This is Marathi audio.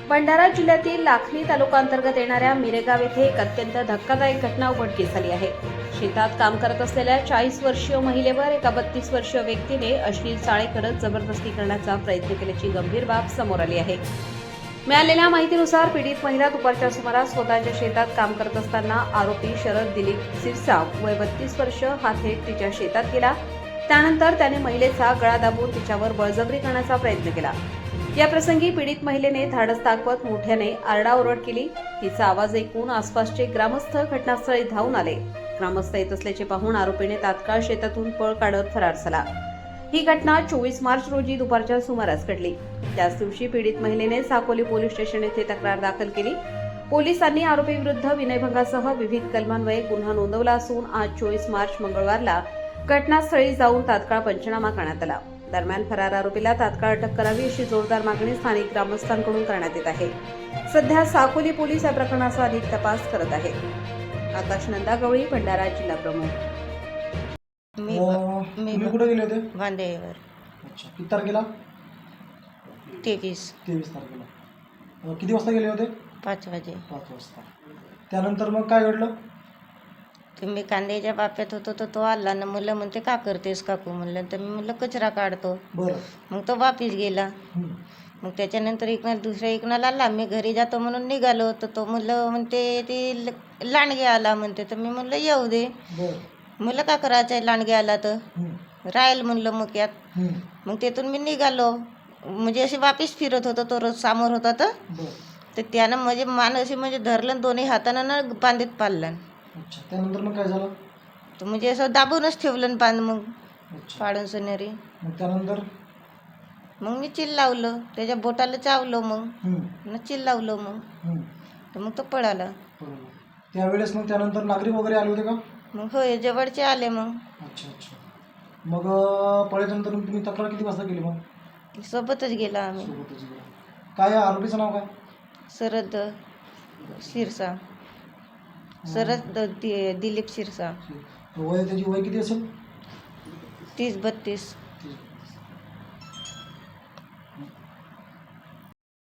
भंडारा जिल्ह्यातील लाखनी तालुका अंतर्गत येणाऱ्या मिरेगाव येथे एक अत्यंत धक्कादायक घटना उघडकीस आली आहे। शेतात काम करत असलेल्या 40 वर्षीय महिलेवर एका 32 वर्षीय व्यक्तीने अश्लील चाळे करत जबरदस्ती करण्याचा प्रयत्न केल्याची गंभीर बाब समोर आली आहे। मिळालेल्या माहितीनुसार पीडित महिला दुपारच्या सुमारास स्वतःच्या शेतात काम करत असताना आरोपी शरद दिलीप सिरसाव वय 32 वर्ष हा थेट तिच्या शेतात गेला। त्यानंतर त्याने महिलेचा गळा दाबून तिच्यावर बळजबरी करण्याचा प्रयत्न केला। या प्रसंगी पीडित महिलेने धाडस दाखवत मोठ्याने आरडाओरड केली। तिचा आवाज ऐकून आसपासचे ग्रामस्थ घटनास्थळी धावून आले। ग्रामस्थ येत असल्याचे पाहून आरोपीने तात्काळ शेतातून पळ काढत फरार झाला। ही घटना 24 मार्च रोजी दुपारच्या सुमारास घडली। त्याच दिवशी पीडित महिलेने साकोली पोलीस स्टेशन येथे तक्रार दाखल केली। पोलिसांनी आरोपीविरुद्ध विनयभंगासह विविध कलमान्वये गुन्हा नोंदवला असून आज 24 मार्च मंगळवारला घटनास्थळी जाऊन तात्काळ पंचनामा करण्यात आला। दरम्यान फरार आरोपीला तात्काळ अटक करावी अशी जोरदार मागणी स्थानिक ग्रामस्थांकडून करण्यात येत आहे। सध्या साकोली पोलीस या प्रकरणाचा अधिक तपास करत आहेत। आकाश नंदागवळी, भंडारा जिल्हा प्रमुख। तुम्ही कुठे गेले होते? वांदेवर। अच्छा, किती तारखेला? 23 तारखेला। किती वाजता गेले होते? 5 वाजे। 5 वाजता। त्यानंतर मग काय घडलं? तुम्ही कांद्याच्या बाप्यात होतो तर तो आला ना, मुलं म्हणते का करतेस काकू, म्हणलं तर मी म्हणलं कचरा काढतो। बरं। मग तो वापिस गेला। मग त्याच्यानंतर दुसऱ्या इकनाला आला, मी घरी जातो म्हणून निघालो तर तो मुलं म्हणते ती लांडगे आला म्हणते, तर मी म्हणलं येऊ दे। मुलं का करायचं आहे, लांडगे आला तर राहील म्हणलं मुक्यात। मग तिथून मी निघालो, म्हणजे अशी वापिस फिरत होतो, तो रोज समोर होता तर त्यानं म्हणजे मान अशी म्हणजे धरलं, दोन्ही हातानं ना बांधीत पाडलं। अच्छा, त्यानंतर मग काय झालं? तर म्हणजे असं दाबूनच ठेवलं बांध, मग पाडून सोनेरी। मग त्यानंतर मग मी चिल्लावलं, त्याच्या बोटाला चावलं, मग चिल्लावलं, तर मग तो पळाला। त्यावेळेस मग त्यानंतर नागरिक वगैरे आले होते का? मग होय, जवळचे आले मग। अच्छा अच्छा। मग पळल्यानंतर तुम्ही तक्रार किती वाजता केली? मग सोबतच गेला आम्ही। सोबतच गेला। काय आहे आरोपीचं नाव काय? शरद सिरसा, शरद दिलीप सिरसा। त्याची वय किती असेल? 30-32।